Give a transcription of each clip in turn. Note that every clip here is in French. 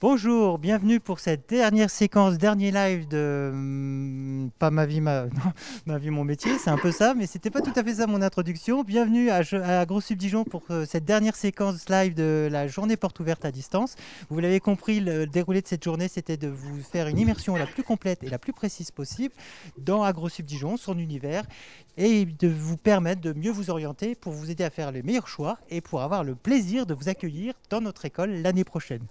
Bonjour, bienvenue pour cette dernière séquence, dernier live de pas ma vie, non, ma vie, mon métier, c'est un peu ça, mais c'était pas tout à fait ça mon introduction. Bienvenue à Gros Subdijon pour cette dernière séquence live de la journée porte ouverte à distance. Vous l'avez compris, le déroulé de cette journée, c'était de vous faire une immersion la plus complète et la plus précise possible dans Agro Subdijon, son univers, et de vous permettre de mieux vous orienter pour vous aider à faire les meilleurs choix et pour avoir le plaisir de vous accueillir dans notre école l'année prochaine.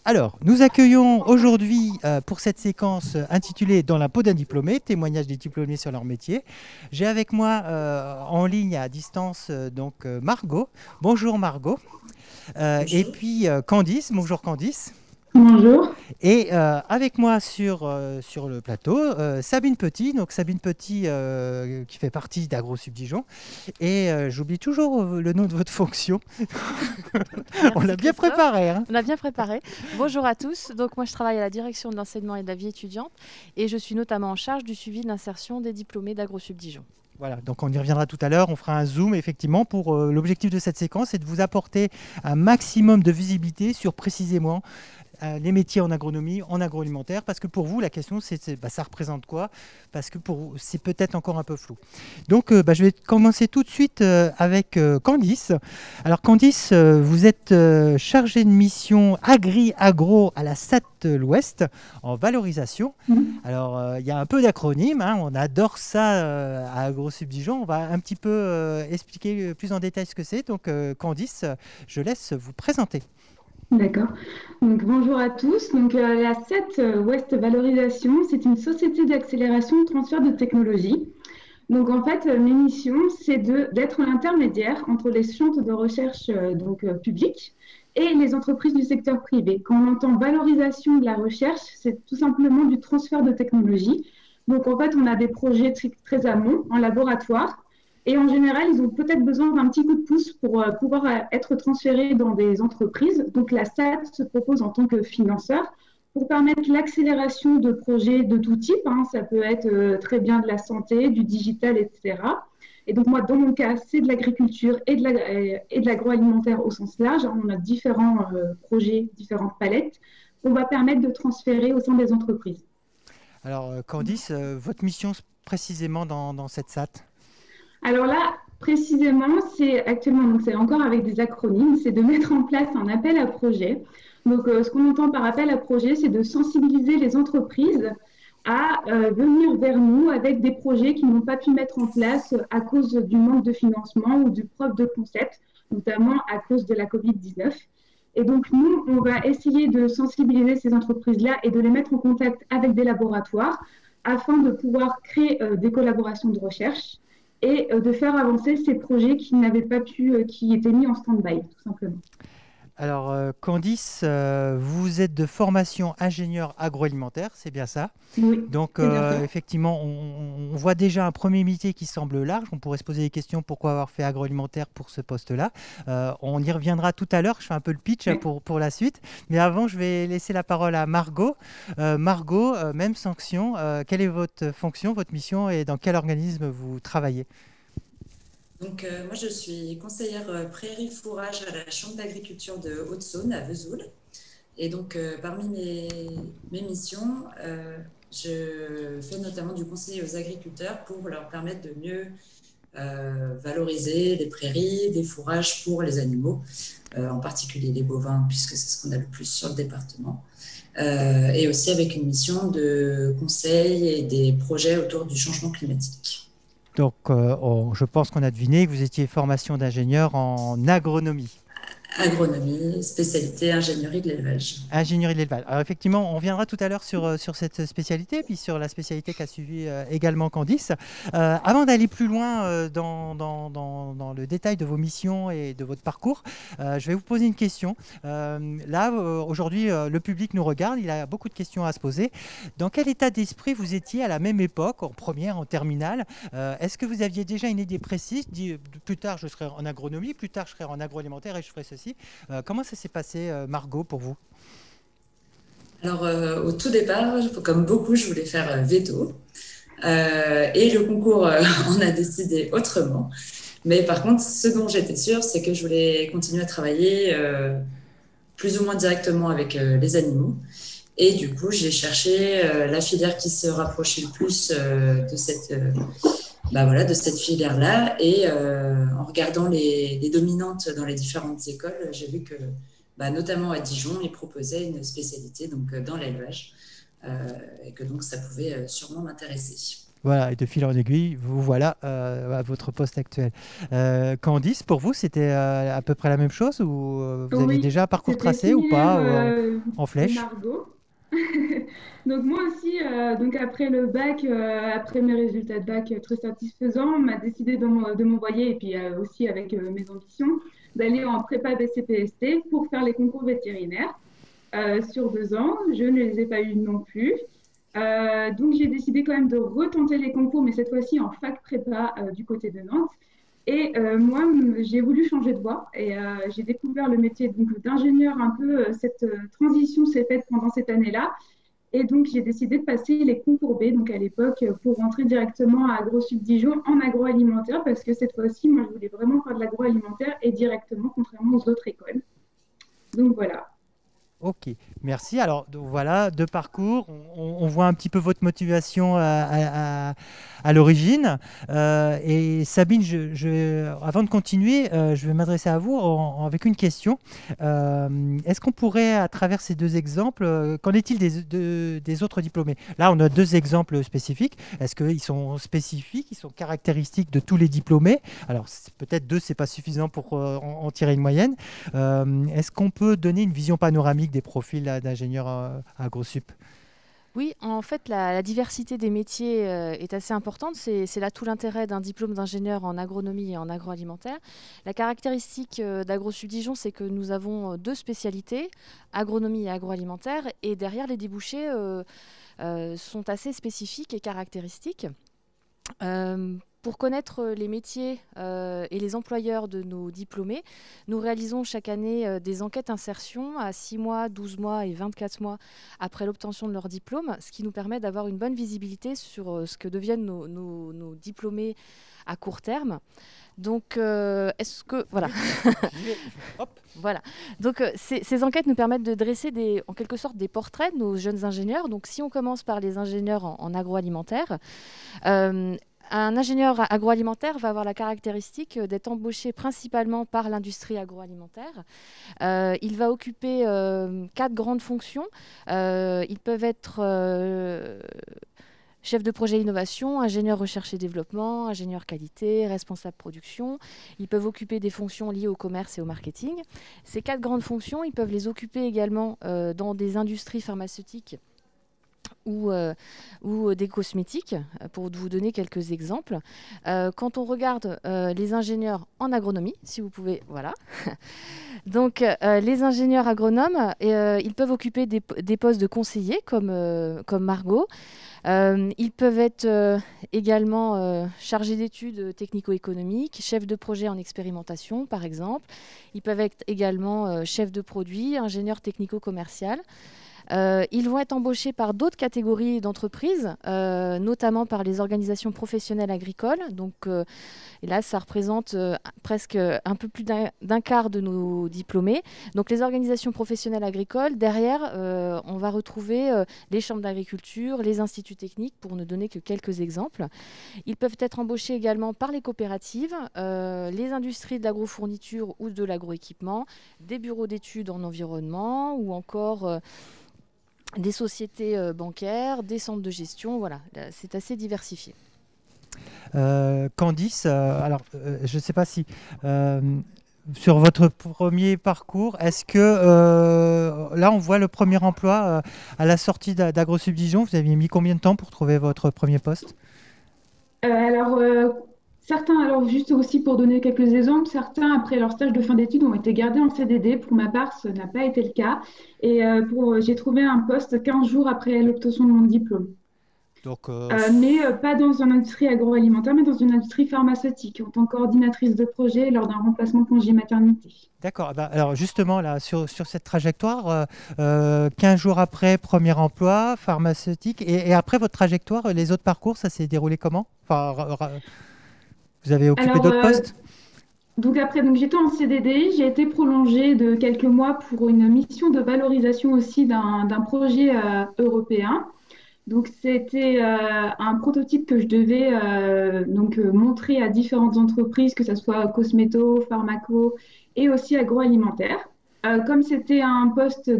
Alors, nous accueillons aujourd'hui pour cette séquence intitulée Dans la peau d'un diplômé, témoignage des diplômés sur leur métier. J'ai avec moi en ligne à distance Margot. Bonjour Margot. Et Bonjour. puis Candice. Bonjour Candice. Bonjour. Et avec moi sur le plateau, Sabine Petit, donc Sabine Petit qui fait partie d'Agro Subdijon. Et j'oublie toujours le nom de votre fonction. On Merci l'a bien Christophe. préparé, hein. On a bien préparé. Bonjour à tous. Donc moi je travaille à la direction de l'enseignement et de la vie étudiante et je suis notamment en charge du suivi de l'insertion des diplômés d'AgroSubdijon. Voilà, donc on y reviendra tout à l'heure, on fera un zoom effectivement pour l'objectif de cette séquence, c'est de vous apporter un maximum de visibilité sur précisément les métiers en agronomie, en agroalimentaire, parce que pour vous, la question, ça représente quoi? Parce que pour vous, c'est peut-être encore un peu flou. Donc, je vais commencer tout de suite avec Candice. Alors, Candice, vous êtes chargée de mission Agri-Agro à la SAT l'Ouest en valorisation. Alors, il y a un peu d'acronyme, hein, on adore ça à AgroSubdijon. On va un petit peu expliquer plus en détail ce que c'est. Donc, Candice, je laisse vous présenter. D'accord. Donc, bonjour à tous. Donc, la SET West Valorisation, c'est une société d'accélération de transfert de technologie. Donc, en fait, mes missions, c'est d'être l'intermédiaire entre les centres de recherche publics et les entreprises du secteur privé. Quand on entend valorisation de la recherche, c'est tout simplement du transfert de technologie. Donc, en fait, on a des projets très amont en laboratoire. Et en général, ils ont peut-être besoin d'un petit coup de pouce pour pouvoir être transférés dans des entreprises. Donc, la SAT se propose en tant que financeur pour permettre l'accélération de projets de tout type, hein. Ça peut être très bien de la santé, du digital, etc. Et donc, moi, dans mon cas, c'est de l'agriculture et de l'agroalimentaire au sens large, hein. On a différents projets, différentes palettes qu'on va permettre de transférer au sein des entreprises. Alors, Candice, votre mission précisément dans cette SAT? Alors là, précisément, c'est actuellement, donc c'est encore avec des acronymes, c'est de mettre en place un appel à projet. Donc, ce qu'on entend par appel à projet, c'est de sensibiliser les entreprises à venir vers nous avec des projets qu'ils n'ont pas pu mettre en place à cause du manque de financement ou du preuve de concept, notamment à cause de la Covid-19. Et donc, nous, on va essayer de sensibiliser ces entreprises-là et de les mettre en contact avec des laboratoires afin de pouvoir créer des collaborations de recherche et de faire avancer ces projets qui n'avaient pas pu, qui étaient mis en stand-by, tout simplement. Alors, Candice, vous êtes de formation ingénieur agroalimentaire, c'est bien ça? Oui, Donc, c'est bien ça. effectivement, on voit déjà un premier métier qui semble large. On pourrait se poser des questions pourquoi avoir fait agroalimentaire pour ce poste-là. On y reviendra tout à l'heure. Je fais un peu le pitch Oui. pour la suite. Mais avant, je vais laisser la parole à Margot. Margot, même sanction. Quelle est votre fonction, votre mission et dans quel organisme vous travaillez? Donc moi je suis conseillère prairie fourrage à la Chambre d'agriculture de Haute-Saône à Vesoul. Et donc parmi mes missions, je fais notamment du conseil aux agriculteurs pour leur permettre de mieux valoriser les prairies, des fourrages pour les animaux, en particulier les bovins, puisque c'est ce qu'on a le plus sur le département. Et aussi avec une mission de conseil et des projets autour du changement climatique. Donc, je pense qu'on a deviné que vous étiez formation d'ingénieur en agronomie. Agronomie, spécialité ingénierie de l'élevage. Ingénierie de l'élevage. Alors effectivement, on viendra tout à l'heure sur cette spécialité, puis sur la spécialité qu'a suivi également Candice. Avant d'aller plus loin dans le détail de vos missions et de votre parcours, je vais vous poser une question. Aujourd'hui, le public nous regarde, il a beaucoup de questions à se poser. Dans quel état d'esprit vous étiez à la même époque, en première, en terminale? Est-ce que vous aviez déjà une idée précise, dit plus tard je serai en agronomie, plus tard je serai en agroalimentaire et je ferai ceci? Comment ça s'est passé, Margot, pour vous? Alors, au tout départ, comme beaucoup, je voulais faire veto. Et le concours en a décidé autrement. Mais par contre, ce dont j'étais sûre, c'est que je voulais continuer à travailler plus ou moins directement avec les animaux. Et du coup, j'ai cherché la filière qui se rapprochait le plus de cette filière-là. Et en regardant les dominantes dans les différentes écoles, j'ai vu que, notamment à Dijon, ils proposaient une spécialité donc, dans l'élevage et que donc ça pouvait sûrement m'intéresser. Voilà, et de fil en aiguille, vous voilà à votre poste actuel. Candice, pour vous, c'était à peu près la même chose ou vous aviez Oui, déjà un parcours c'était tracé ou similaire pas, en de flèche? Margot. Donc moi aussi, donc après le bac, après mes résultats de bac très satisfaisants, on m'a décidé de m'envoyer, et puis aussi avec mes ambitions, d'aller en prépa BCPST pour faire les concours vétérinaires sur 2 ans. Je ne les ai pas eus non plus. Donc j'ai décidé quand même de retenter les concours, mais cette fois-ci en fac prépa du côté de Nantes. Et moi, j'ai voulu changer de voie et j'ai découvert le métier d'ingénieur un peu. Cette transition s'est faite pendant cette année-là. Et donc, j'ai décidé de passer les concours B, donc à l'époque, pour rentrer directement à AgroSup Dijon en agroalimentaire, parce que cette fois-ci, moi, je voulais vraiment faire de l'agroalimentaire et directement, contrairement aux autres écoles. Donc voilà. Ok, merci. Alors donc, voilà, deux parcours. On voit un petit peu votre motivation à l'origine. Et Sabine, avant de continuer, je vais m'adresser à vous avec une question. Est-ce qu'on pourrait, à travers ces deux exemples, qu'en est-il des autres diplômés? Là, on a deux exemples spécifiques. Est-ce qu'ils sont spécifiques, ils sont caractéristiques de tous les diplômés? Alors peut-être deux, c'est pas suffisant pour en tirer une moyenne. Est-ce qu'on peut donner une vision panoramique des profils d'ingénieurs à AgroSup? Oui, en fait, la diversité des métiers est assez importante. C'est là tout l'intérêt d'un diplôme d'ingénieur en agronomie et en agroalimentaire. La caractéristique d'AgroSup Dijon, c'est que nous avons deux spécialités, agronomie et agroalimentaire, et derrière les débouchés sont assez spécifiques et caractéristiques. Pour connaître les métiers et les employeurs de nos diplômés, nous réalisons chaque année des enquêtes insertion à 6 mois, 12 mois et 24 mois après l'obtention de leur diplôme, ce qui nous permet d'avoir une bonne visibilité sur ce que deviennent nos diplômés à court terme. Donc, est-ce que... Voilà. Hop. Voilà. Donc, ces enquêtes nous permettent de dresser en quelque sorte des portraits de nos jeunes ingénieurs. Donc, si on commence par les ingénieurs en agroalimentaire, un ingénieur agroalimentaire va avoir la caractéristique d'être embauché principalement par l'industrie agroalimentaire. Il va occuper 4 grandes fonctions. Ils peuvent être chef de projet innovation, ingénieur recherche et développement, ingénieur qualité, responsable production. Ils peuvent occuper des fonctions liées au commerce et au marketing. Ces 4 grandes fonctions, ils peuvent les occuper également dans des industries pharmaceutiques ou des cosmétiques, pour vous donner quelques exemples. Quand on regarde les ingénieurs en agronomie, si vous pouvez, voilà. Donc, les ingénieurs agronomes, ils peuvent occuper des postes de conseillers comme Margot. Ils peuvent être également chargés d'études technico-économiques, chefs de projet en expérimentation, par exemple. Ils peuvent être également chefs de produit, ingénieurs technico-commerciaux. Ils vont être embauchés par d'autres catégories d'entreprises, notamment par les organisations professionnelles agricoles. Donc, et là, ça représente presque un peu plus d'un quart de nos diplômés. Donc, les organisations professionnelles agricoles, derrière, on va retrouver les chambres d'agriculture, les instituts techniques, pour ne donner que quelques exemples. Ils peuvent être embauchés également par les coopératives, les industries de l'agrofourniture ou de l'agroéquipement, des bureaux d'études en environnement ou encore des sociétés bancaires, des centres de gestion. Voilà, c'est assez diversifié. Candice, alors je ne sais pas si sur votre premier parcours, est-ce que là on voit le premier emploi à la sortie d'AgroSup Dijon, vous aviez mis combien de temps pour trouver votre premier poste? Certains, alors juste aussi pour donner quelques exemples, certains après leur stage de fin d'études ont été gardés en CDD. Pour ma part, ce n'a pas été le cas. Et j'ai trouvé un poste 15 jours après l'obtention de mon diplôme. Donc, Mais pas dans une industrie agroalimentaire, mais dans une industrie pharmaceutique, en tant que coordinatrice de projet lors d'un remplacement congé maternité. d'accord. Alors justement, là, sur cette trajectoire, 15 jours après, premier emploi, pharmaceutique, et après votre trajectoire, les autres parcours, ça s'est déroulé comment? Enfin, vous avez occupé Alors, d'autres postes? Donc après, donc j'étais en CDD, j'ai été prolongée de quelques mois pour une mission de valorisation aussi d'un projet européen. Donc c'était un prototype que je devais montrer à différentes entreprises, que ce soit cosméto, pharmaco et aussi agroalimentaire. Comme c'était un poste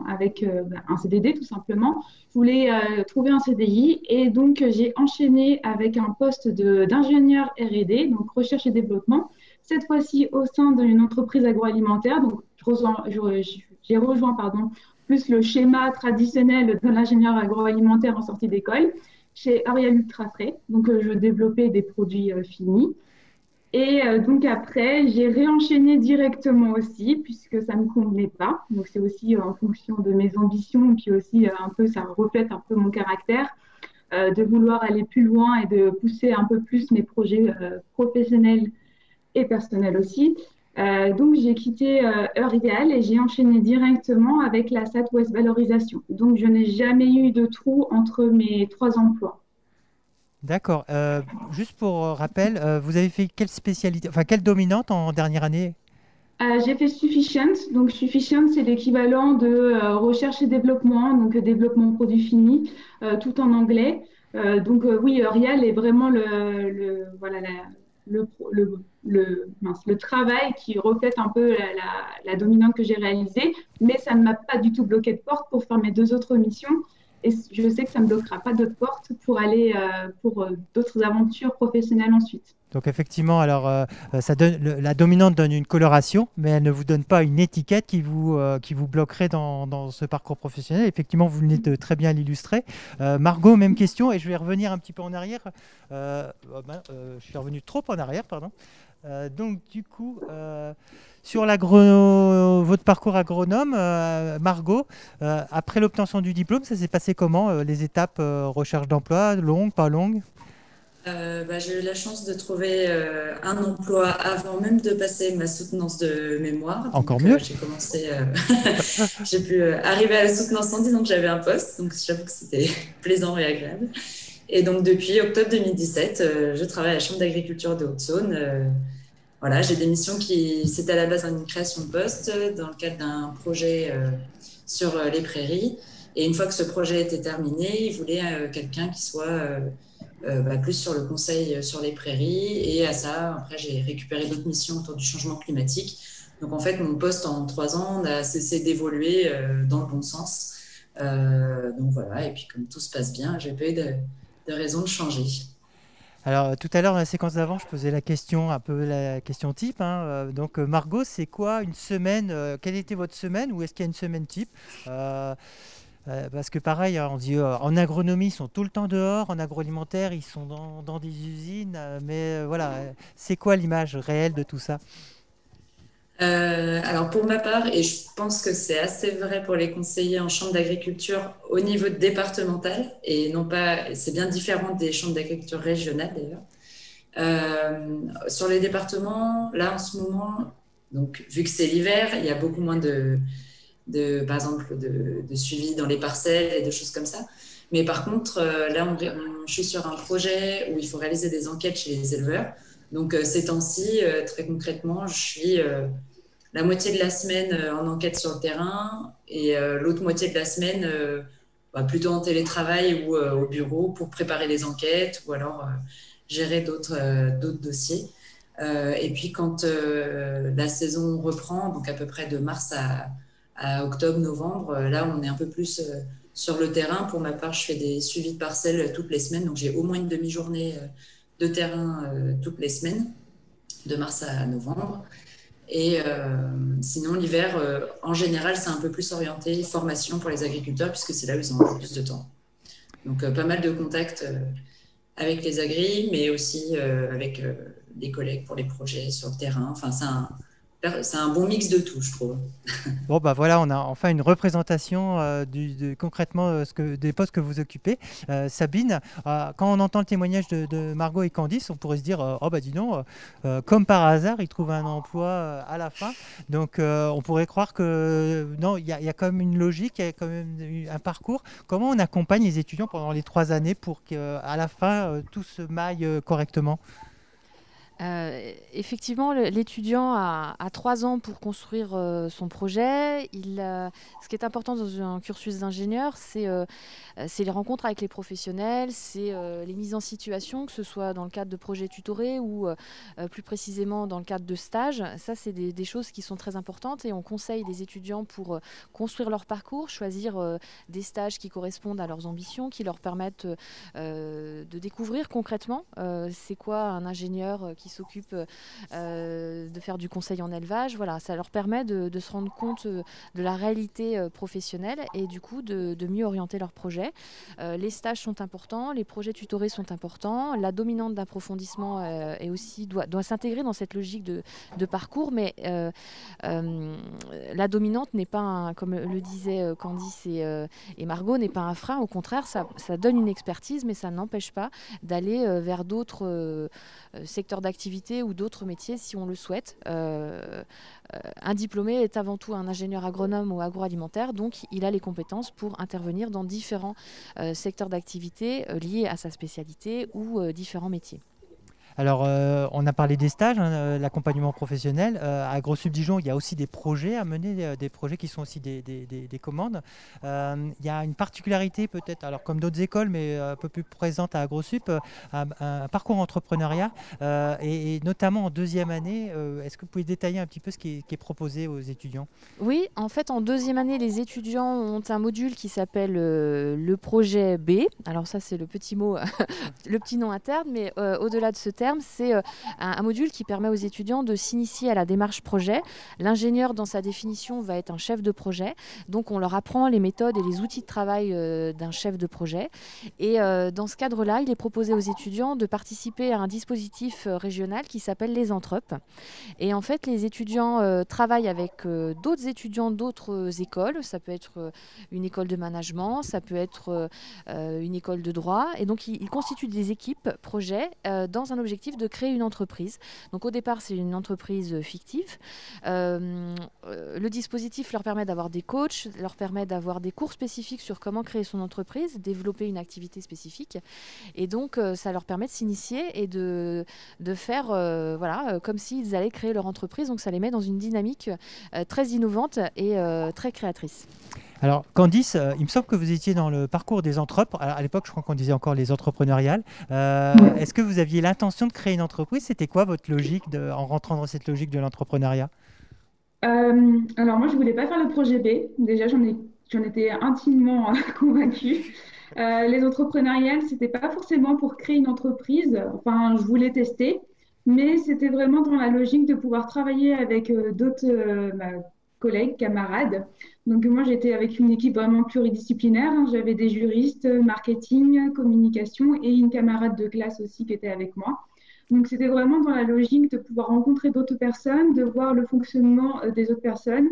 avec un CDD tout simplement, je voulais trouver un CDI et donc j'ai enchaîné avec un poste d'ingénieur R&D, donc recherche et développement, cette fois-ci au sein d'une entreprise agroalimentaire. Donc j'ai rejoint pardon, plus le schéma traditionnel de l'ingénieur agroalimentaire en sortie d'école chez Ariel Ultrafrais. Donc, je développais des produits finis. Et donc après, j'ai réenchaîné directement aussi, puisque ça ne me convenait pas. Donc, c'est aussi en fonction de mes ambitions, puis aussi un peu, ça reflète un peu mon caractère, de vouloir aller plus loin et de pousser un peu plus mes projets professionnels et personnel aussi. Donc, j'ai quitté Eurial et j'ai enchaîné directement avec la Southwest Valorisation. Donc, je n'ai jamais eu de trou entre mes 3 emplois. D'accord. Juste pour rappel, vous avez fait quelle spécialité, enfin quelle dominante en dernière année? J'ai fait Sufficient. Donc, Sufficient, c'est l'équivalent de recherche et développement, donc développement produit fini, tout en anglais. Oui, Eurial est vraiment voilà, le travail qui reflète un peu la dominante que j'ai réalisée, mais ça ne m'a pas du tout bloqué de porte pour faire mes 2 autres missions. Et je sais que ça ne me bloquera pas d'autres portes pour aller pour d'autres aventures professionnelles ensuite. Donc effectivement, alors ça donne, la dominante donne une coloration, mais elle ne vous donne pas une étiquette qui vous bloquerait dans ce parcours professionnel. Effectivement, vous venez de très bien l'illustrer. Margot, même question, et je vais revenir un petit peu en arrière. Je suis revenu trop en arrière, pardon. Donc du coup, sur votre parcours agronome, Margot, après l'obtention du diplôme, ça s'est passé comment, les étapes recherche d'emploi, longues, pas longues? J'ai eu la chance de trouver un emploi avant même de passer ma soutenance de mémoire. Encore Donc, mieux. j'ai commencé, j'ai pu arriver à la soutenance en disant que j'avais un poste. Donc, j'avoue que c'était plaisant et agréable. Et donc, depuis octobre 2017, je travaille à la Chambre d'agriculture de Haute-Saône. Voilà, j'ai des missions c'était à la base une création de poste dans le cadre d'un projet sur les prairies. Et une fois que ce projet était terminé, ils voulaient quelqu'un qui soit plus sur le conseil sur les prairies. Et à ça, après, j'ai récupéré d'autres missions autour du changement climatique. Donc, en fait, mon poste en 3 ans n'a cessé d'évoluer dans le bon sens. Donc, voilà. Et puis, comme tout se passe bien, j'ai pas eu de raison de changer. Alors, tout à l'heure, dans la séquence d'avant, je posais la question, un peu la question type, hein. Donc, Margot, c'est quoi une semaine? Quelle était votre semaine? Ou est-ce qu'il y a une semaine type? Parce que pareil, hein, on dit en agronomie, ils sont tout le temps dehors, en agroalimentaire, ils sont dans des usines. Mais voilà, c'est quoi l'image réelle de tout ça? Alors pour ma part, et je pense que c'est assez vrai pour les conseillers en chambre d'agriculture au niveau départemental, et non pas, c'est bien différent des chambres d'agriculture régionales d'ailleurs. Sur les départements, là en ce moment, donc vu que c'est l'hiver, il y a beaucoup moins par exemple, de suivi dans les parcelles et de choses comme ça. Mais par contre, là, je suis sur un projet où il faut réaliser des enquêtes chez les éleveurs. Donc ces temps-ci, très concrètement, je suis la moitié de la semaine en enquête sur le terrain et l'autre moitié de la semaine plutôt en télétravail ou au bureau pour préparer les enquêtes ou alors gérer d'autres dossiers. Et puis quand la saison reprend, donc à peu près de mars à octobre, novembre, là on est un peu plus sur le terrain. Pour ma part, je fais des suivis de parcelles toutes les semaines, donc j'ai au moins une demi-journée de terrain toutes les semaines, de mars à novembre. Et sinon, l'hiver, en général, c'est un peu plus orienté formation pour les agriculteurs, puisque c'est là où ils ont un peu plus de temps. Donc, pas mal de contacts avec les agris, mais aussi avec des collègues pour les projets sur le terrain. Enfin, c'est un bon mix de tout, je trouve. Bon, bah voilà, on a enfin une représentation concrètement des postes que vous occupez. Sabine, quand on entend le témoignage de Margot et Candice, on pourrait se dire, oh bah dis donc, comme par hasard, ils trouvent un emploi à la fin. Donc on pourrait croire que non, il y a quand même une logique, il y a quand même un parcours. Comment on accompagne les étudiants pendant les 3 années pour qu'à la fin, tout se maille correctement? Effectivement, l'étudiant a 3 ans pour construire son projet. Ce qui est important dans un cursus d'ingénieur, c'est les rencontres avec les professionnels, c'est les mises en situation, que ce soit dans le cadre de projets tutorés ou plus précisément dans le cadre de stages. Ça, c'est des choses qui sont très importantes et on conseille les étudiants pour construire leur parcours, choisir des stages qui correspondent à leurs ambitions, qui leur permettent de découvrir concrètement c'est quoi un ingénieur qui s'occupe de faire du conseil en élevage. Voilà, ça leur permet de se rendre compte de la réalité professionnelle et du coup de mieux orienter leur projet. Les stages sont importants, les projets tutorés sont importants, la dominante d'approfondissement doit s'intégrer dans cette logique de parcours, mais la dominante n'est pas, comme le disaient Candice et Margot, n'est pas un frein. Au contraire, ça donne une expertise, mais ça n'empêche pas d'aller vers d'autres secteurs d'activité ou d'autres métiers si on le souhaite. Un diplômé est avant tout un ingénieur agronome ou agroalimentaire, donc il a les compétences pour intervenir dans différents secteurs d'activité liés à sa spécialité ou différents métiers. Alors, on a parlé des stages, l'accompagnement professionnel. À Gros-Sub-Dijon, il y a aussi des projets à mener, des projets qui sont aussi des commandes. Il y a une particularité peut-être, alors comme d'autres écoles, mais un peu plus présente à Gros-Sup, un parcours entrepreneuriat, et notamment en deuxième année. Est-ce que vous pouvez détailler un petit peu ce qui est proposé aux étudiants ? Oui, en fait, en deuxième année, les étudiants ont un module qui s'appelle le projet B. Alors ça, c'est le petit mot, le petit nom interne, mais au-delà de ce terme, c'est un module qui permet aux étudiants de s'initier à la démarche projet. L'ingénieur, dans sa définition, va être un chef de projet. Donc, on leur apprend les méthodes et les outils de travail d'un chef de projet. Et dans ce cadre-là, il est proposé aux étudiants de participer à un dispositif régional qui s'appelle les Entrep. Et en fait, les étudiants travaillent avec d'autres étudiants d'autres écoles. Ça peut être une école de management, ça peut être une école de droit. Et donc, ils constituent des équipes projets dans un objectif de créer une entreprise. Donc au départ, c'est une entreprise fictive. Le dispositif leur permet d'avoir des coachs, leur permet d'avoir des cours spécifiques sur comment créer son entreprise, développer une activité spécifique. Et donc, ça leur permet de s'initier et de faire comme s'ils allaient créer leur entreprise. Donc ça les met dans une dynamique très innovante et très créatrice. Alors, Candice, il me semble que vous étiez dans le parcours des entrepreneurs. À l'époque, je crois qu'on disait encore les entrepreneuriales. Est-ce que vous aviez l'intention de créer une entreprise ? C'était quoi votre logique en rentrant dans cette logique de l'entrepreneuriat ? Alors moi, je voulais pas faire le projet B. Déjà, j'en étais intimement convaincue. Les entrepreneuriales, c'était pas forcément pour créer une entreprise. Enfin, je voulais tester, mais c'était vraiment dans la logique de pouvoir travailler avec d'autres collègues, camarades. Donc moi, j'étais avec une équipe vraiment pluridisciplinaire, hein. J'avais des juristes, marketing, communication et une camarade de classe aussi qui était avec moi. Donc c'était vraiment dans la logique de pouvoir rencontrer d'autres personnes, de voir le fonctionnement des autres personnes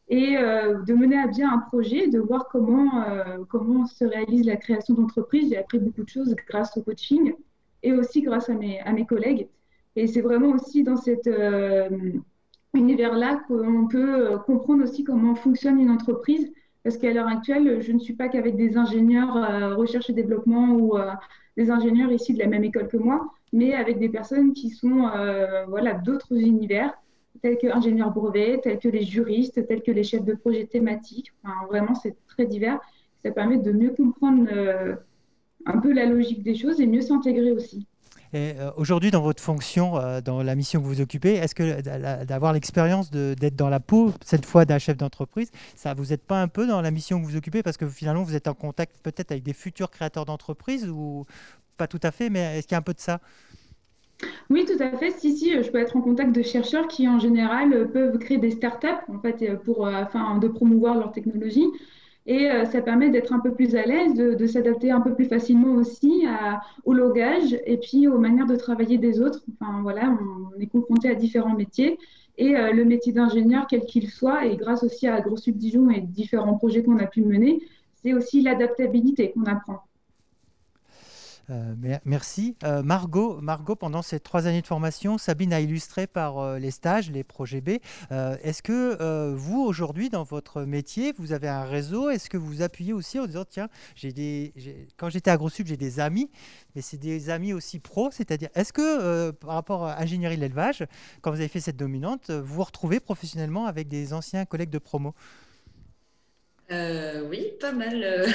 et de mener à bien un projet, de voir comment se réalise la création d'entreprise. J'ai appris beaucoup de choses grâce au coaching et aussi grâce à mes collègues. Et c'est vraiment aussi dans cet univers-là qu'on peut comprendre aussi comment fonctionne une entreprise. Parce qu'à l'heure actuelle, je ne suis pas qu'avec des ingénieurs recherche et développement ou des ingénieurs issus de la même école que moi, mais avec des personnes qui sont d'autres univers, tels que ingénieurs brevets, tels que les juristes, tels que les chefs de projet thématiques. Enfin, vraiment, c'est très divers. Ça permet de mieux comprendre un peu la logique des choses et mieux s'intégrer aussi. Et aujourd'hui, dans votre fonction, dans la mission que vous occupez, est-ce que d'avoir l'expérience d'être dans la peau, cette fois d'un chef d'entreprise, ça vous aide pas un peu dans la mission que vous occupez? Parce que finalement, vous êtes en contact peut-être avec des futurs créateurs d'entreprises ou pas tout à fait, mais est-ce qu'il y a un peu de ça? Oui, tout à fait. Si, je peux être en contact de chercheurs qui, en général, peuvent créer des startups en fait, afin de promouvoir leur technologie. Et ça permet d'être un peu plus à l'aise, de s'adapter un peu plus facilement aussi au langage et puis aux manières de travailler des autres. Enfin, voilà, on est confronté à différents métiers. Et le métier d'ingénieur, quel qu'il soit, et grâce aussi à Gros-Sup Dijon et différents projets qu'on a pu mener, c'est aussi l'adaptabilité qu'on apprend. Merci. Margot, pendant ces 3 années de formation, Sabine a illustré par les stages, les projets B. Est-ce que vous, aujourd'hui, dans votre métier, vous avez un réseau? Est-ce que vous vous appuyez aussi en disant, tiens, quand j'étais à AgroSup, j'ai des amis, mais c'est des amis aussi pros, c'est-à-dire, est-ce que par rapport à ingénierie de l'élevage, quand vous avez fait cette dominante, vous vous retrouvez professionnellement avec des anciens collègues de promo? Oui, pas mal,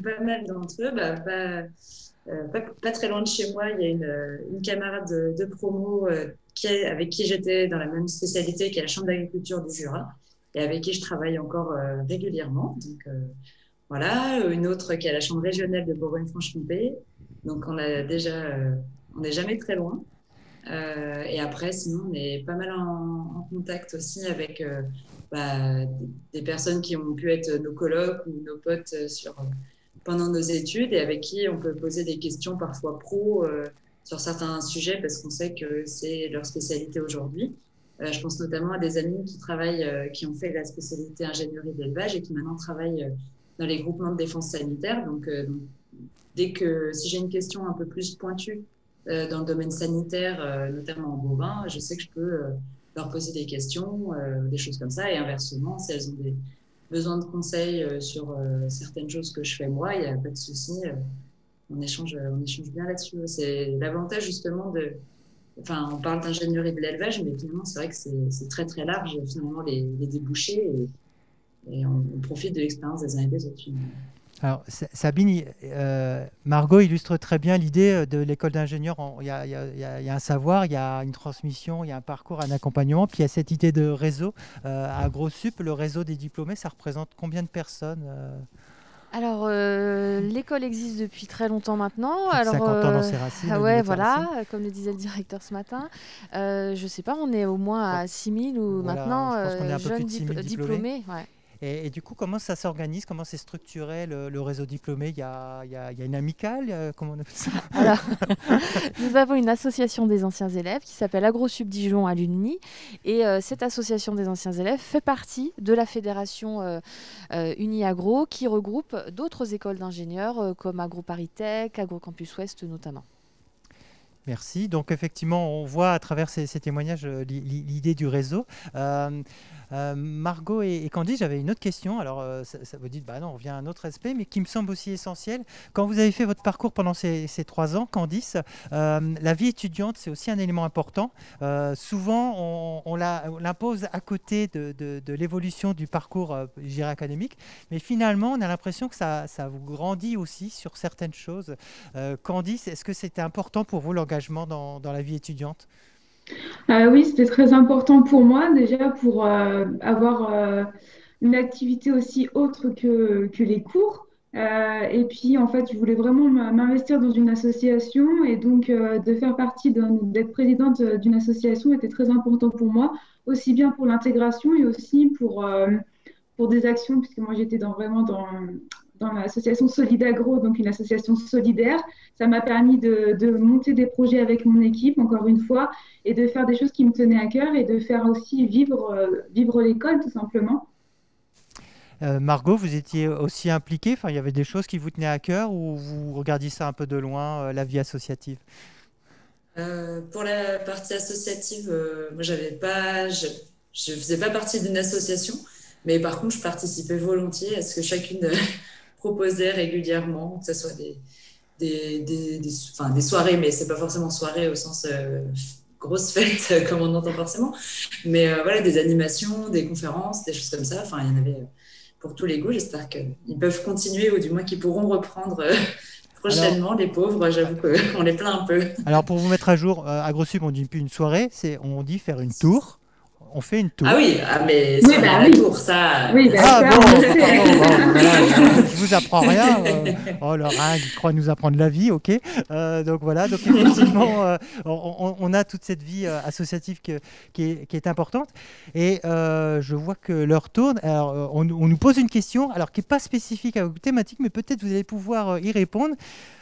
pas mal d'entre eux. Pas très loin de chez moi, il y a une camarade de promo avec qui j'étais dans la même spécialité, qui est la Chambre d'agriculture du Jura, et avec qui je travaille encore régulièrement. Donc voilà, une autre qui est à la Chambre régionale de Bourgogne-Franche-Comté. Donc on n'est jamais très loin. Et après, sinon, on est pas mal en contact aussi avec des personnes qui ont pu être nos colocs ou nos potes pendant nos études et avec qui on peut poser des questions parfois pro sur certains sujets parce qu'on sait que c'est leur spécialité aujourd'hui. Je pense notamment à des amis qui travaillent, qui ont fait la spécialité ingénierie d'élevage et qui maintenant travaillent dans les groupements de défense sanitaire. Donc, si j'ai une question un peu plus pointue dans le domaine sanitaire, notamment en bovin, je sais que je peux leur poser des questions, des choses comme ça. Et inversement, si elles ont des besoins de conseils sur certaines choses que je fais moi, il n'y a pas de souci. On échange bien là-dessus. C'est l'avantage justement on parle d'ingénierie de l'élevage, mais finalement, c'est vrai que c'est très, très large, finalement, les débouchés. Et on profite de l'expérience des uns et des autres. Alors, Sabine, Margot illustre très bien l'idée de l'école d'ingénieur. Il y a un savoir, il y a une transmission, il y a un parcours, un accompagnement. Puis il y a cette idée de réseau. À AgroSup, le réseau des diplômés, ça représente combien de personnes? Alors, l'école existe depuis très longtemps maintenant. Plus de Alors, 50 ans dans ses racines. ouais, voilà, comme le disait le directeur ce matin. Je ne sais pas, on est au moins à 6 000 ou Voilà, maintenant je pense qu'on est un peu plus jeunes de 6 000 diplômés. Ouais. Et du coup, comment ça s'organise? Comment c'est structuré le réseau diplômé? Il y a une amicale? Comment on appelle ça? Alors, nous avons une association des anciens élèves qui s'appelle AgroSup Dijon Alumni. Et cette association des anciens élèves fait partie de la fédération Uniagro qui regroupe d'autres écoles d'ingénieurs comme AgroParisTech, AgroCampus Ouest notamment. Merci. Donc effectivement, on voit à travers ces témoignages l'idée du réseau. Margot et Candice, j'avais une autre question. Alors, ça vous dit, bah non, on revient à un autre aspect, mais qui me semble aussi essentiel. Quand vous avez fait votre parcours pendant ces 3 ans, Candice, la vie étudiante, c'est aussi un élément important. Souvent, on l'impose à côté de l'évolution du parcours académique, mais finalement, on a l'impression que ça vous grandit aussi sur certaines choses. Candice, est-ce que c'était important pour vous l'engagement dans la vie étudiante? Oui, c'était très important pour moi, déjà pour avoir une activité aussi autre que les cours. Et puis, en fait, je voulais vraiment m'investir dans une association et donc de faire partie d'être présidente d'une association était très important pour moi, aussi bien pour l'intégration et aussi pour des actions, puisque moi j'étais vraiment dans l'association Solidagro, donc une association solidaire. Ça m'a permis de monter des projets avec mon équipe, encore une fois, et de faire des choses qui me tenaient à cœur et de faire aussi vivre l'école, tout simplement. Margot, vous étiez aussi impliquée, enfin, il y avait des choses qui vous tenaient à cœur ou vous regardiez ça un peu de loin, la vie associative? Pour la partie associative, moi, je faisais pas partie d'une association, mais par contre, je participais volontiers à ce que chacune proposait régulièrement, que ce soit des soirées, mais c'est pas forcément soirée au sens grosse fête comme on entend forcément, mais voilà, des animations, des conférences, des choses comme ça. Enfin, il y en avait pour tous les goûts. J'espère qu'ils peuvent continuer ou du moins qu'ils pourront reprendre prochainement. Les pauvres, j'avoue qu'on les plaint un peu. Alors, pour vous mettre à jour, AgroSup, on dit plus une soirée, on dit faire une tour. On fait une tour. Ah oui, mais c'est la tour, ça. Oui, ah bon, voilà, je vous apprends rien. Oh, Laura, il croit nous apprendre la vie, ok. Donc voilà, donc effectivement, on a toute cette vie associative qui est importante. Et je vois que l'heure tourne. Alors, on nous pose une question, alors qui n'est pas spécifique à vos thématiques, mais peut-être vous allez pouvoir y répondre.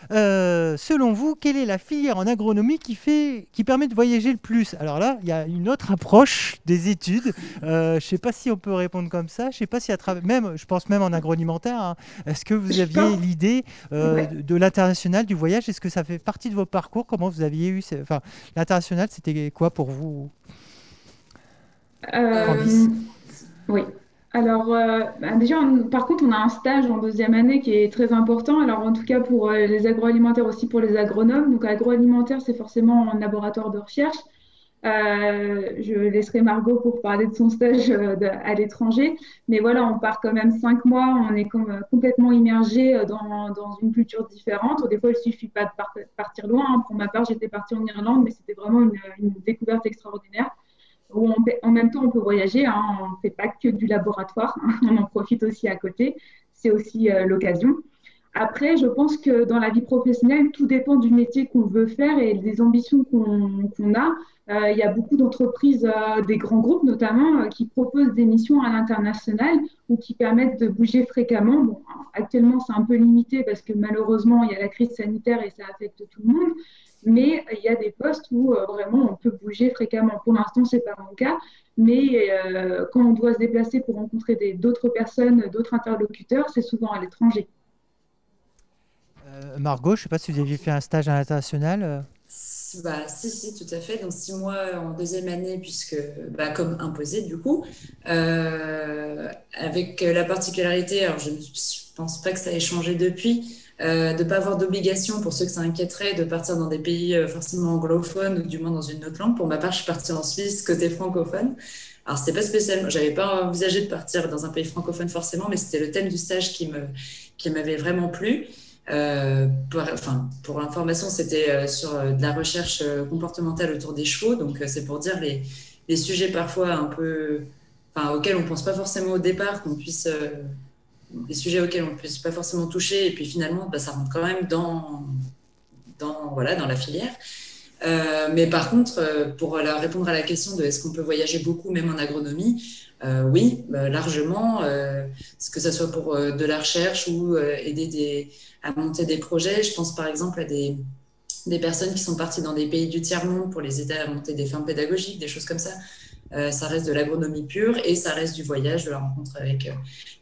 Selon vous, quelle est la filière en agronomie qui permet de voyager le plus? Alors là, il y a une autre approche des des études. Je ne sais pas si on peut répondre comme ça. Je sais pas si même, je pense même en agroalimentaire, hein. Est-ce que vous aviez l'idée de l'international, du voyage? Est-ce que ça fait partie de vos parcours? Comment vous aviez eu enfin, l'international, c'était quoi pour vous, Candice? Oui. Alors, déjà, par contre, on a un stage en deuxième année qui est très important. Alors, en tout cas, pour les agroalimentaires, aussi pour les agronomes. Donc, agroalimentaire, c'est forcément un laboratoire de recherche. Je laisserai Margot pour parler de son stage à l'étranger. Mais voilà, on part quand même 5 mois, on est complètement immergé dans une culture différente. Des fois, il ne suffit pas de partir loin, hein. Pour ma part, j'étais partie en Irlande, mais c'était vraiment une découverte extraordinaire. Où en même temps, on peut voyager, hein. On ne fait pas que du laboratoire, hein. On en profite aussi à côté. C'est aussi l'occasion. Après, je pense que dans la vie professionnelle, tout dépend du métier qu'on veut faire et des ambitions qu'on a. Il y a beaucoup d'entreprises, des grands groupes notamment, qui proposent des missions à l'international ou qui permettent de bouger fréquemment. Bon, actuellement, c'est un peu limité parce que malheureusement, il y a la crise sanitaire et ça affecte tout le monde. Mais il y a des postes où vraiment on peut bouger fréquemment. Pour l'instant, ce n'est pas mon cas. Mais quand on doit se déplacer pour rencontrer d'autres personnes, d'autres interlocuteurs, c'est souvent à l'étranger. Margot, je ne sais pas si vous aviez fait un stage à l'international. Bah, si, tout à fait. Donc, 6 mois en deuxième année, puisque, bah, comme imposé, du coup, avec la particularité, alors je ne pense pas que ça ait changé depuis, de ne pas avoir d'obligation, pour ceux que ça inquiéterait, de partir dans des pays forcément anglophones ou du moins dans une autre langue. Pour ma part, je suis partie en Suisse, côté francophone. Alors, c'était pas spécialement, j'avais pas envisagé de partir dans un pays francophone forcément, mais c'était le thème du stage qui m'avait vraiment plu. Pour l'information, c'était sur de la recherche comportementale autour des chevaux. Donc, c'est pour dire les sujets parfois un peu, auxquels on ne pense pas forcément au départ, les sujets auxquels on ne puisse pas forcément toucher. Et puis finalement, bah, ça rentre quand même dans la filière. Mais par contre, pour répondre à la question de est-ce qu'on peut voyager beaucoup, même en agronomie, oui, largement, que ce soit pour de la recherche ou aider à monter des projets. Je pense par exemple à des personnes qui sont parties dans des pays du tiers-monde pour les aider à monter des fermes pédagogiques, des choses comme ça. Ça reste de l'agronomie pure et ça reste du voyage, de la rencontre avec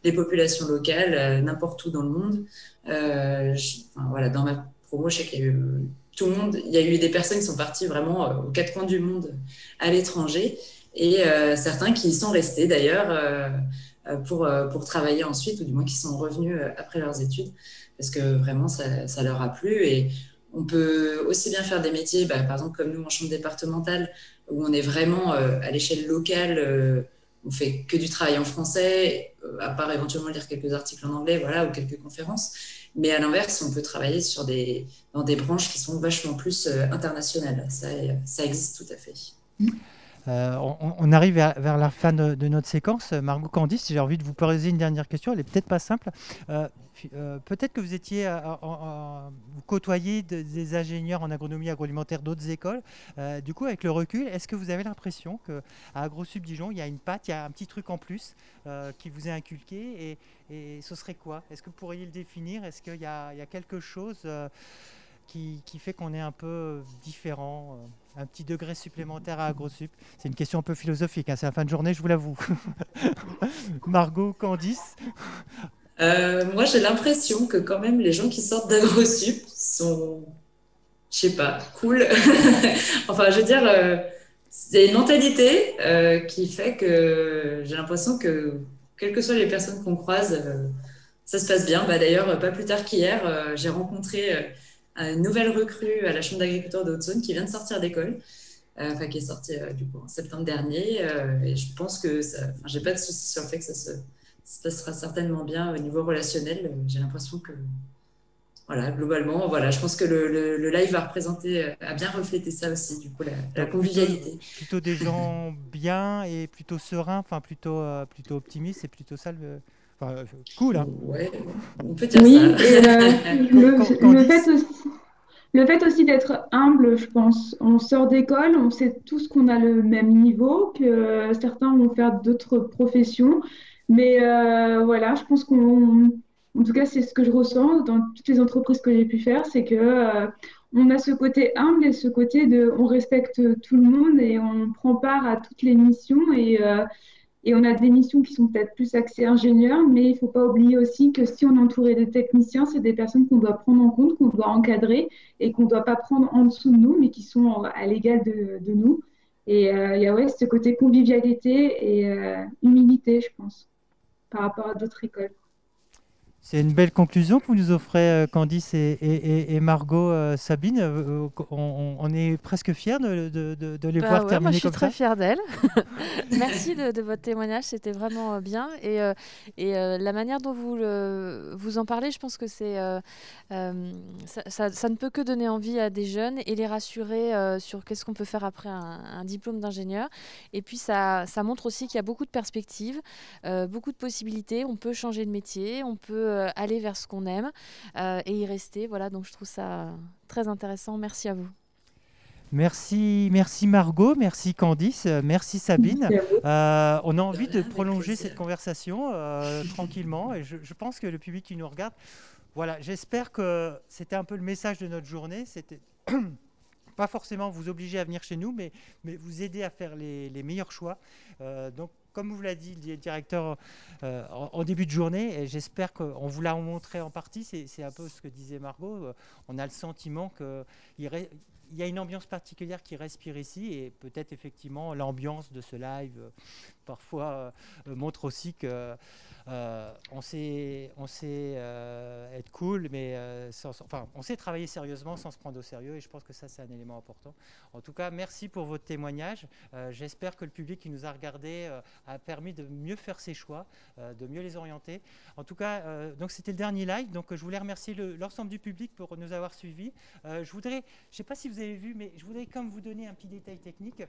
les populations locales, n'importe où dans le monde. Dans ma promo, je sais qu'il y a eu tout le monde, il y a eu des personnes qui sont parties vraiment aux quatre coins du monde à l'étranger et certains qui y sont restés d'ailleurs pour travailler ensuite, ou du moins qui sont revenus après leurs études, parce que vraiment ça leur a plu. Et on peut aussi bien faire des métiers, par exemple comme nous en chambre départementale, où on est vraiment à l'échelle locale, on fait que du travail en français, à part éventuellement lire quelques articles en anglais, voilà, ou quelques conférences. Mais à l'inverse, on peut travailler dans des branches qui sont vachement plus internationales. Ça existe tout à fait. On arrive vers la fin de notre séquence. Margot, Candice, j'ai envie de vous poser une dernière question. Elle n'est peut-être pas simple. Peut-être que vous étiez vous côtoyez des ingénieurs en agronomie agroalimentaire d'autres écoles. Du coup, avec le recul, est-ce que vous avez l'impression qu'à AgroSup Dijon, il y a une patte, il y a un petit truc en plus qui vous est inculqué, et ce serait quoi? Est-ce que vous pourriez le définir? Est-ce qu'il y a quelque chose qui fait qu'on est un peu différent, un petit degré supplémentaire à AgroSup? C'est une question un peu philosophique, hein, c'est la fin de journée, je vous l'avoue. Margot, Candice? Moi, j'ai l'impression que quand même les gens qui sortent d'AgroSup sont, je sais pas, cool. Enfin, je veux dire, c'est une mentalité qui fait que j'ai l'impression que, quelles que soient les personnes qu'on croise, ça se passe bien. D'ailleurs, pas plus tard qu'hier, j'ai rencontré une nouvelle recrue à la Chambre d'agriculture de Haute-Saône qui vient de sortir d'école, qui est sortie du coup en septembre dernier. Et je pense que j'ai pas de souci sur le fait que ça se passera certainement bien au niveau relationnel. J'ai l'impression que, voilà, globalement, voilà, je pense que le live a bien reflété ça aussi, du coup, la convivialité. Plutôt des gens bien et plutôt sereins, enfin plutôt optimistes, c'est plutôt ça cool, hein. Ouais, on peut dire oui, ça. Et le fait aussi d'être humble, je pense. On sort d'école, on sait tous qu'on a le même niveau, que certains vont faire d'autres professions. Mais voilà, je pense en tout cas, c'est ce que je ressens dans toutes les entreprises que j'ai pu faire, c'est que on a ce côté humble et ce côté de on respecte tout le monde et on prend part à toutes les missions et on a des missions qui sont peut-être plus axées ingénieurs, mais il ne faut pas oublier aussi que si on est entouré de techniciens, c'est des personnes qu'on doit prendre en compte, qu'on doit encadrer et qu'on ne doit pas prendre en dessous de nous, mais qui sont à l'égal de nous. Et il y a ouais, ce côté convivialité et humilité, je pense, par rapport à d'autres écoles. C'est une belle conclusion que vous nous offrez, Candice et Margot, Sabine. On est presque fiers de les voir Ouais, moi terminer je suis comme très ça. fière d'elle. Merci de votre témoignage, c'était vraiment bien. La manière dont vous en parlez, je pense que ça ne peut que donner envie à des jeunes et les rassurer sur qu'est-ce qu'on peut faire après un diplôme d'ingénieur. Et puis ça montre aussi qu'il y a beaucoup de perspectives, beaucoup de possibilités. On peut changer de métier, on peut aller vers ce qu'on aime et y rester. Voilà, donc je trouve ça très intéressant. Merci à vous. Merci Margot, merci Candice, merci Sabine. Merci à vous. On a envie De de rien, avec prolonger plaisir. cette conversation tranquillement et je pense que le public qui nous regarde, voilà, j'espère que c'était un peu le message de notre journée. C'était pas forcément vous obliger à venir chez nous, mais vous aider à faire les meilleurs choix. Donc, comme vous l'a dit le directeur en début de journée, et j'espère qu'on vous l'a montré en partie, c'est un peu ce que disait Margot, on a le sentiment qu'il y a une ambiance particulière qui respire ici, et peut-être effectivement l'ambiance de ce live parfois montre aussi que on sait être cool, mais on sait travailler sérieusement sans se prendre au sérieux, et je pense que ça c'est un élément important. En tout cas, merci pour votre témoignage. J'espère que le public qui nous a regardé a permis de mieux faire ses choix, de mieux les orienter. En tout cas, donc c'était le dernier live, donc je voulais remercier l'ensemble du public pour nous avoir suivis. Je ne sais pas si vous avez vu, mais je voudrais comme vous donner un petit détail technique.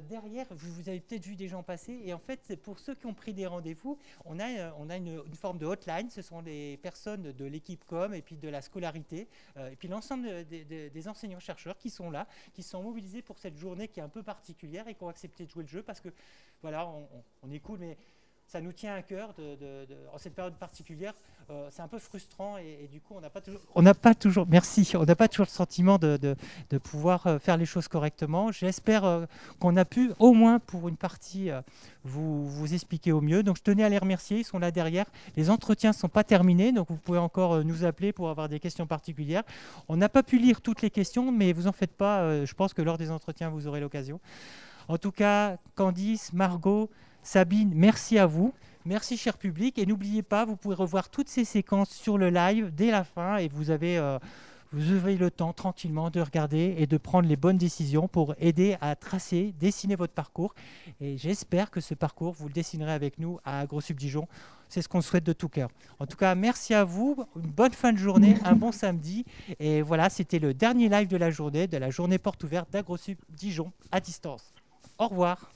Derrière, vous avez peut-être vu des gens passer, et en fait, c'est pour ceux qui ont pris des rendez-vous, on a une forme de hotline. Ce sont les personnes de l'équipe com et puis de la scolarité, et puis l'ensemble des enseignants-chercheurs qui sont là, qui sont mobilisés pour cette journée qui est un peu particulière et qui ont accepté de jouer le jeu parce que voilà, on est cool, mais ça nous tient à cœur en cette période particulière. C'est un peu frustrant et du coup, on n'a pas toujours le sentiment de pouvoir faire les choses correctement. J'espère qu'on a pu, au moins pour une partie, vous expliquer au mieux. Donc, je tenais à les remercier. Ils sont là derrière. Les entretiens ne sont pas terminés, donc vous pouvez encore nous appeler pour avoir des questions particulières. On n'a pas pu lire toutes les questions, mais vous en faites pas. Je pense que lors des entretiens, vous aurez l'occasion. En tout cas, Candice, Margot, Sabine, merci à vous. Merci, cher public. Et n'oubliez pas, vous pouvez revoir toutes ces séquences sur le live dès la fin et vous avez le temps tranquillement de regarder et de prendre les bonnes décisions pour aider à tracer, dessiner votre parcours. Et j'espère que ce parcours, vous le dessinerez avec nous à AgroSup-Dijon. C'est ce qu'on souhaite de tout cœur. En tout cas, merci à vous. Une bonne fin de journée, un bon samedi. Et voilà, c'était le dernier live de la journée porte ouverte d'AgroSup-Dijon à distance. Au revoir.